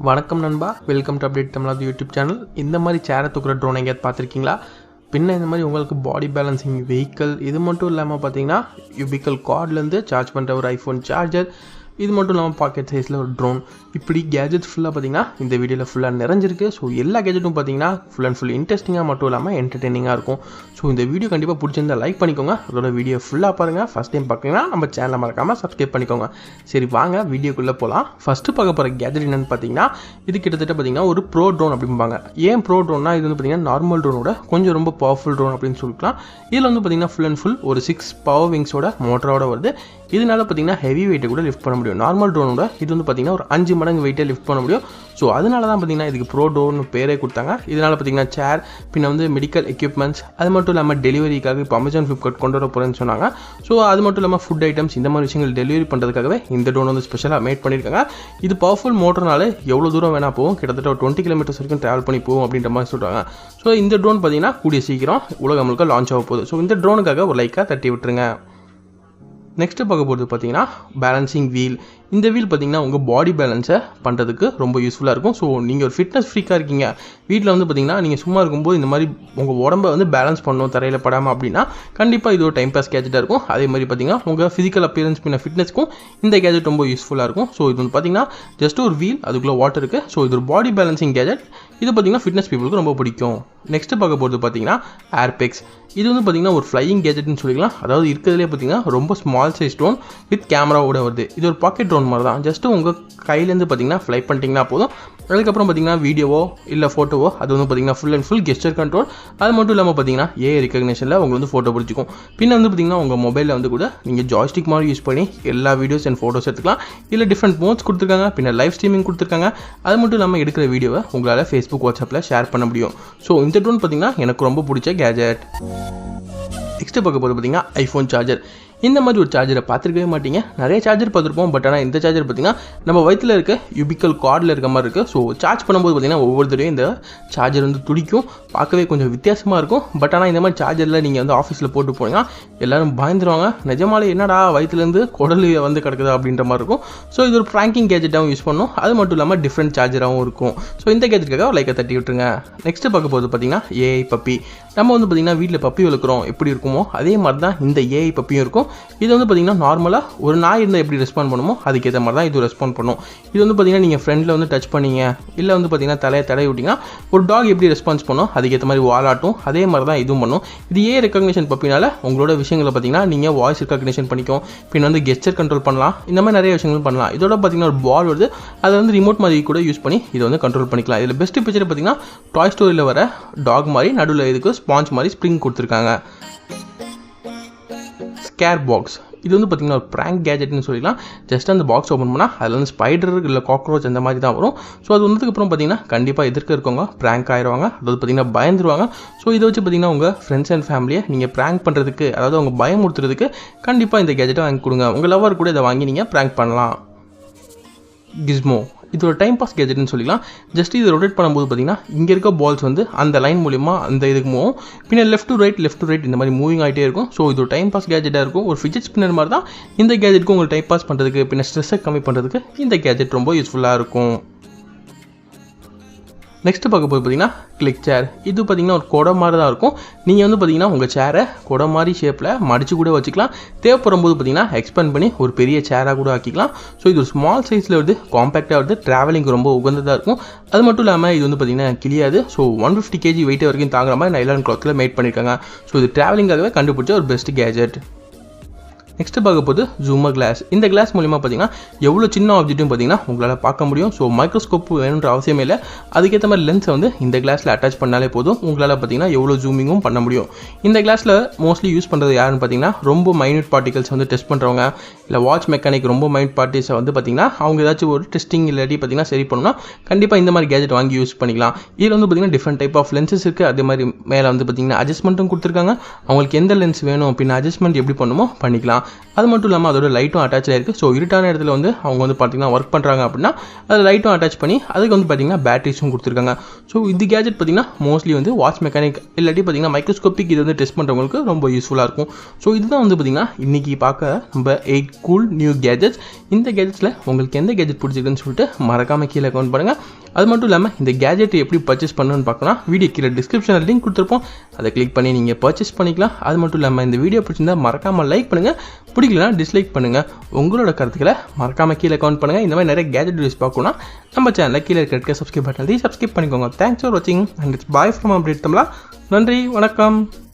வணக்கம் நண்பா, welcome to update Tamizha YouTube channel. இந்த மாதிரி சேரை தூக்குற ட்ரோன் எங்கேயாவது பார்த்துருக்கீங்களா? பின்ன இந்த மாதிரி உங்களுக்கு பாடி பேலன்சிங் வெஹிக்கிள், இது மட்டும் இல்லாமல் பார்த்தீங்கன்னா யூபிக்கல் கார்ட்லேருந்து சார்ஜ் பண்ணுற ஒரு ஐஃபோன் சார்ஜர், இது மட்டும் இல்லாமல் பாக்கெட் சைஸில் ஒரு ட்ரோன், இப்படி கேஜெட்ஸ் ஃபுல்லாக பார்த்தீங்கன்னா இந்த வீடியோவில் ஃபுல்லாக நிறைஞ்சிருக்கு. ஸோ எல்லா கேஜெட்டும் பார்த்தீங்கன்னா ஃபுல் அண்ட் ஃபுல் இன்ட்ரெஸ்டிங்காக மட்டும் இல்லாமல் என்டர்டெய்னிங்காக இருக்கும். ஸோ இந்த வீடியோ கண்டிப்பாக பிடிச்சிருந்தா லைக் பண்ணிக்கோங்க. அதோட வீடியோ ஃபுல்லாக பாருங்கள். ஃபஸ்ட் டைம் பார்க்குறீங்கன்னா நம்ம சேனலை மறக்காமல் சப்ஸ்கிரைப் பண்ணிக்கோங்க. சரி வாங்க வீடியோக்குள்ளே போகலாம். ஃபஸ்ட்டு பார்க்க போகிற கேஜெட் என்னென்னு பார்த்தீங்கன்னா, இது கிட்டத்தட்ட பார்த்தீங்கன்னா ஒரு ப்ரோ ட்ரோன் அப்படிம்பாங்க. ஏன் ப்ரோ ட்ரோன்னா, இது வந்து பார்த்தீங்கன்னா நார்மல் ட்ரோனோட கொஞ்சம் ரொம்ப பவர்ஃபுல் ட்ரோன் அப்படின்னு சொல்லிக்கலாம். இதில் வந்து பார்த்தீங்கன்னா ஃபுல் அண்ட் ஃபுல் ஒரு 6 பவர் விங்ஸோட மோட்டரோட வருது. இதனால பார்த்தீங்கன்னா ஹெவி வெயிட்டை கூட லிஃப்ட் பண்ண முடியும். நார்மல் ட்ரோனோட இது வந்து பார்த்தீங்கன்னா ஒரு 5 மடங்கு வெயிட்டை லிஃப்ட் பண்ண முடியும். ஸோ அதனால தான் பார்த்தீங்கன்னா இதுக்கு ப்ரோ ட்ரோன் பேரே கொடுத்தாங்க. இதனால் பார்த்தீங்கன்னா சேர், பின்ன வந்து மெடிக்கல் எக்யூப்மெண்ட்ஸ், அது மட்டும் இல்லாமல் டெலிவரிக்காக இப்போ அமேசான் ஃப்ளிப்கார்ட் கொண்டு வர போகிறேன்னு சொன்னாங்க. ஸோ அது மட்டும் இல்லாமல் ஃபுட் ஐட்டம்ஸ், இந்த மாதிரி விஷயங்கள் டெலிவரி பண்ணுறதுக்காகவே இந்த ட்ரோன் வந்து ஸ்பெஷலாக மேட் பண்ணியிருக்காங்க. இது பவர்ஃபுல் மோட்டர்னால எவ்வளோ தூரம் வேணால் போகும், கிட்டத்தட்ட ஒரு 20 கிலோமீட்டர்ஸ் வரைக்கும் ட்ராவல் பண்ணி போகும் அப்படின்ற மாதிரி சொல்கிறாங்க. ஸோ இந்த ட்ரோன் பார்த்தீங்கன்னா கூடிய சீக்கிரம் உலகம் முழுக்க லான்ச் ஆக போகுது. ஸோ இந்த ட்ரோனுக்காக ஒரு லைக்காக தட்டி விட்டுருங்க. நெக்ஸ்ட்டு பார்க்க போகிறது பார்த்தீங்கன்னா பேலன்சிங் வீல். இந்த வீல் பார்த்தீங்கன்னா உங்கள் பாடி பேலன்ஸை பண்ணுறதுக்கு ரொம்ப யூஸ்ஃபுல்லாக இருக்கும். ஸோ நீங்கள் ஒரு ஃபிட்னஸ் ஃப்ரீக்காக இருக்கீங்க, வீட்டில் வந்து பார்த்தீங்கன்னா நீங்கள் சும்மா இருக்கும்போது இந்த மாதிரி உங்கள் உடம்பை வந்து பேலன்ஸ் பண்ணணும் தரையில் படாமல் அப்படின்னா கண்டிப்பாக இது ஒரு டைம் பாஸ் கேஜெட்டாக இருக்கும். அதே மாதிரி பார்த்தீங்கன்னா உங்கள் ஃபிசிக்கல் அப்பியரன்ஸ் பின்ன ஃபிட்னஸ்க்கும் இந்த கேஜெட் ரொம்ப யூஸ்ஃபுல்லாக இருக்கும். ஸோ இது வந்து பார்த்தீங்கன்னா ஜஸ்ட் ஒரு வீல், அதுக்குள்ளே வாட்டர் இருக்குது. ஸோ இது ஒரு பாடி பேலன்சிங் கேஜெட். இது பார்த்தீங்கன்னா ஃபிட்னஸ் பீப்புளுக்கு ரொம்ப பிடிக்கும். நெக்ஸ்ட்டு பார்க்க போகிறது பார்த்தீங்கன்னா ஏர்பெக்ஸ். இது வந்து பார்த்தீங்கன்னா ஒரு ஃப்ளையிங் கேஜெட்னு சொல்லிக்கலாம். அதாவது இருக்கிறதுலே பார்த்தீங்கன்னா ரொம்ப ஸ்மால் சைஸ் ட்ரோன் வித் கேமராவோட வருது. இது ஒரு பாக்கெட் ட்ரோன் மாதிரி தான். ஜஸ்ட்டு உங்கள் கையிலேருந்து பார்த்தீங்கன்னா ஃப்ளை பண்ணிட்டீங்கன்னா போதும். அதுக்கப்புறம் பார்த்தீங்கன்னா வீடியோவோ இல்லை ஃபோட்டோவோ அது வந்து பார்த்தீங்கன்னா full and full gesture control. அது மட்டும் இல்லாமல் பார்த்தீங்கன்னா ஏஐ ரெகக்னேஷனில் உங்களுக்கு வந்து ஃபோட்டோ பிடிச்சிக்கும். பின்ன வந்து பார்த்தீங்கன்னா உங்கள் மொபைலில் வந்து கூட நீங்கள் ஜாய்ஸ்டிக் மாதிரி யூஸ் பண்ணி எல்லா வீடியோஸ் அண்ட் ஃபோட்டோஸ் எடுத்துக்கலாம். இல்லை டிஃப்ரெண்ட் மோட்ஸ் கொடுத்துருக்காங்க, பின்ன லைவ் ஸ்ட்ரீமிங் கொடுத்துருக்காங்க. அது மட்டும் இல்லாமல் எடுக்கிற வீடியோவை உங்களால் ஃபேஸ்புக், வாட்ஸ்அப்பில் ஷேர் பண்ண முடியும். ஸோ இந்த ட்ரோன் பார்த்தீங்கன்னா எனக்கு ரொம்ப பிடிச்ச கேஜெட். நெக்ஸ்ட்டு பார்க்க போது பார்த்தீங்கன்னா ஐஃபோன் சார்ஜர். இந்த மாதிரி ஒரு சார்ஜரை பார்த்துருக்கவே மாட்டீங்க. நிறைய சார்ஜர் பார்த்துருப்போம், பட் ஆனால் இந்த சார்ஜர் பார்த்தீங்கன்னா நம்ம வயிற்றில் இருக்க யூபிக்கல் கார்டில் இருக்க மாதிரி இருக்குது. ஸோ சார்ஜ் பண்ணும்போது பார்த்தீங்கன்னா ஒவ்வொரு தடவையும் இந்த சார்ஜர் வந்து துடிக்கும், பார்க்கவே கொஞ்சம் வித்தியாசமாக இருக்கும். பட் ஆனால் இந்த மாதிரி சார்ஜரில் நீங்கள் வந்து ஆஃபீஸில் போட்டு போனீங்கன்னா எல்லோரும் பயந்துருவாங்க, நிஜமாலே என்னடா வயிற்றுலேருந்து குடல் வந்து கிடக்குதா அப்படின்ற மாதிரி இருக்கும். ஸோ இது ஒரு ப்ராங்கிங் கேஜெட்டாகவும் யூஸ் பண்ணணும். அது மட்டும் இல்லாமல் டிஃப்ரெண்ட் சார்ஜராகவும் இருக்கும். ஸோ இந்த கேஜெட்டுக்காக லைக்கை தட்டி விட்டுருங்க. நெக்ஸ்ட்டு பார்க்க போது பார்த்தீங்கன்னா ஏஐ பப்பி. நம்ம வந்து பார்த்தீங்கன்னா வீட்டில் பப்பி வளர்க்குறோம், எப்படி இருக்குமோ அதே மாதிரி தான் இந்த ஏஐ பப்பியும் இருக்கும். இது வந்து பார்த்தீங்கன்னா நார்மலாக ஒரு நாய் இருந்தால் எப்படி ரெஸ்பாண்ட் பண்ணுமோ அதுக்கேற்ற மாதிரி தான் இது ரெஸ்பாண்ட் பண்ணும். இது வந்து பார்த்தீங்கன்னா நீங்கள் ஃப்ரெண்டில் வந்து டச் பண்ணீங்க, இல்லை வந்து பார்த்தீங்கன்னா தலையை தடவி விட்டிங்கன்னா ஒரு டாக் எப்படி ரெஸ்பான்ஸ் பண்ணும் அதுக்கேற்ற மாதிரி வாலாட்டும், அதே மாதிரி தான் இதுவும் பண்ணும். இது ஏஐ ரெகக்னேஷன் பப்பினால உங்களோட விஷயங்களை பார்த்தீங்கன்னா நீங்கள் வாய்ஸ் ரெகக்னேஷன் பண்ணிக்கும், பின் வந்து கெஸ்டர் கண்ட்ரோல் பண்ணலாம், இந்த மாதிரி நிறைய விஷயங்கள் பண்ணலாம். இதோட பார்த்தீங்கன்னா ஒரு பால் வருது, அதை வந்து ரிமோட் மாதிரி கூட யூஸ் பண்ணி இதை வந்து கண்ட்ரோல் பண்ணிக்கலாம். இதில் பெஸ்ட் பிக்சர் பார்த்தீங்கன்னா டாய் ஸ்டோரியில் வர டாக் மாதிரி நடுவில் இதுக்கு ஸ்பாஞ்ச் மாதிரி ஸ்ப்ரிங் கொடுத்துருக்காங்க. Square box. இது வந்து பார்த்தீங்கன்னா ஒரு ப்ராங்க் கேஜெட்னு சொல்லிக்கலாம். ஜஸ்ட் அந்த பாக்ஸ் ஓப்பன் பண்ணால் அதில் வந்து ஸ்பைடர் இல்லை காக்ரோச் அந்த மாதிரி தான் வரும். ஸோ அது வந்ததுக்கப்புறம் பார்த்தீங்கன்னா கண்டிப்பாக எதிர்க்க இருக்கவங்க ப்ராங்க் ஆயிடுவாங்க, அதாவது பார்த்தீங்கன்னா பயந்துருவாங்க. ஸோ இதை வச்சு பார்த்தீங்கன்னா உங்கள் ஃப்ரெண்ட்ஸ் அண்ட் ஃபேமிலியை நீங்கள் ப்ராங்க் பண்ணுறதுக்கு, அதாவது அவங்க பயமுறுத்துறதுக்கு கண்டிப்பாக இந்த கேஜெட்டை வாங்கி கொடுங்க. உங்கள் லவர் கூட இதை வாங்கி நீங்கள் ப்ராங்க் பண்ணலாம். கிஸ்மோ. இது ஒரு டைம் பாஸ் கேஜெட்னு சொல்லிக்கலாம். ஜஸ்ட் இது ரொட்டேட் பண்ணும்போது பார்த்தீங்கன்னா இங்கே இருக்க பால்ஸ் வந்து அந்த லைன் மூலிமா அந்த இதுக்கு மூவும், பின்ன லெஃப்ட் டு ரைட் இந்த மாதிரி மூவிங் ஆகிட்டே இருக்கும். ஸோ இது ஒரு டைம் பாஸ் கேஜெட்டாக இருக்கும். ஒரு ஃபிட்ஜெட் ஸ்பின்னர் மாதிரி தான் இந்த கேஜெட்டுக்கு உங்களுக்கு டைம் பாஸ் பண்ணுறதுக்கு, பின்ன ஸ்ட்ரெஸ்ஸை கம்மி பண்ணுறதுக்கு இந்த கேஜெட் ரொம்ப யூஸ்ஃபுல்லாக இருக்கும். நெக்ஸ்ட்டு பார்க்க போது பார்த்தீங்கன்னா கிளிக் சேர். இது பார்த்தீங்கன்னா ஒரு கொடை மாதிரி தான் இருக்கும். நீங்கள் வந்து பார்த்தீங்கன்னா உங்கள் சேரை கொடை மாதிரி ஷேப்பில் மடித்து கூட வச்சுக்கலாம். தேவைப்படும் போது பார்த்தீங்கன்னா எக்ஸ்பேண்ட் பண்ணி ஒரு பெரிய சேராக கூட ஆக்கிக்கலாம். ஸோ இது ஒரு ஸ்மால் சைஸில் வருது, காம்பேக்டாக வருது, ட்ராவலிங் ரொம்ப உகந்ததாக இருக்கும். அது மட்டும் இல்லாமல் இது வந்து பார்த்தீங்கன்னா கிளியாது. ஸோ 150 kg வெயிட் வரைக்கும் தாங்குற மாதிரி நைலான் கிளாத்தில் மேட் பண்ணியிருக்காங்க. ஸோ இது ட்ராவலிங்காகவே கண்டுபிடிச்ச ஒரு பெஸ்ட் கேஜெட். நெக்ஸ்ட்டு பார்க்க போது ஜூமர் கிளாஸ். இந்த கிளாஸ் மூலிமா பார்த்தீங்கன்னா எவ்வளோ சின்ன ஆப்ஜெக்ட்டும் பார்த்தீங்கன்னா உங்களால் பார்க்க முடியும். ஸோ மைக்ரோஸ்கோப் வேணுன்ற அவசியமே இல்லை. அதுக்கேற்ற மாதிரி லென்ஸை வந்து இந்த கிளாஸில் அட்டாச் பண்ணாலே போதும், உங்களால் பார்த்தீங்கன்னா எவ்வளோ ஜூமிங்கும் பண்ண முடியும். இந்த கிளாஸில் மோஸ்ட்லி யூஸ் பண்ணுறது யாருன்னு பார்த்தீங்கன்னா ரொம்ப மைன்யூட் பார்ட்டிகல்ஸ் வந்து டெஸ்ட் பண்ணுறவங்க, இல்லை வாட்ச் மெக்கானிக் ரொம்ப மைன்யூட் பார்ட்டிஸை வந்து பார்த்தீங்கன்னா அவங்க ஏதாச்சும் ஒரு டெஸ்டிங் இல்லாட்டி பார்த்தீங்கன்னா சரி பண்ணணும்னா கண்டிப்பாக இந்த மாதிரி கேஜெட் வாங்கி யூஸ் பண்ணிக்கலாம். இதில் வந்து பார்த்தீங்கன்னா டிஃப்ரெண்ட் டைப் ஆஃப் லென்சஸ் இருக்குது. அதே மாதிரி மேலே வந்து பார்த்தீங்கன்னா அட்ஜஸ்ட்மெண்ட்டும் கொடுத்துருக்காங்க. அவங்களுக்கு எந்த லென்ஸ் வேணும், பின்ன அட்ஜஸ்ட்மெண்ட் எப்படி பண்ணுமோ பண்ணிக்கலாம். அது மட்டும் இல்லாமல் அதோட லைட்டும் அட்டாச் ஆகிருக்கு. ஸோ இருட்டான இடத்துல வந்து அவங்க வந்து பார்த்தீங்கன்னா ஒர்க் பண்ணுறாங்க அப்படின்னா அதில் லைட்டும் அட்டாச் பண்ணி அதுக்கு வந்து பார்த்தீங்கன்னா பேட்டரிஸும் கொடுத்துருக்காங்க. ஸோ இந்த கேஜெட் பார்த்தீங்கன்னா மோஸ்ட்லி வந்து வாட்ச் மெக்கானிக் இல்லாட்டி பார்த்தீங்கன்னா மைக்ரோஸ்கோபிக் இது வந்து டெஸ்ட் பண்ணுறவங்களுக்கு ரொம்ப யூஸ்ஃபுல்லாக இருக்கும். ஸோ இதுதான் வந்து பார்த்தீங்கன்னா இன்றைக்கி பார்க்க நம்ம 8 கூல் நியூ கேஜெட்ஸ். இந்த கேஜெட்ஸில் உங்களுக்கு எந்த கேஜெட் பிடிச்சிருக்குன்னு சொல்லிட்டு மறக்காமல் கீழே கமெண்ட் பண்ணுங்கள். அது மட்டும் இல்லாமல் இந்த கேஜெட் எப்படி பர்ச்சேஸ் பண்ணணும்னு பார்க்கலாம், வீடியோ கீழே டிஸ்கிரிப்ஷனில் லிங்க் கொடுத்துருப்போம், அதை கிளிக் பண்ணி நீங்கள் பர்ச்சேஸ் பண்ணிக்கலாம். அது மட்டும் இல்லாமல் இந்த வீடியோ பிடிச்சிருந்தால் மறக்காமல் லைக் பண்ணுங்கள், பிடிக்கலனா டிஸ்லைக் பண்ணுங்கள். உங்களோட கருத்துக்களை மறக்காமல் கீழே கமெண்ட் பண்ணுங்கள். இந்த மாதிரி நிறைய கேஜெட் வீடியோஸ் பார்க்கணும்னா நம்ம சேனலில் கீழே இருக்க சப்ஸ்கிரைப் பட்டன் சப்ஸ்கிரைப் பண்ணிக்கோங்க. தேங்க்ஸ் ஃபார் வாட்சிங் and it's bye from update தமிழா. நன்றி, வணக்கம்.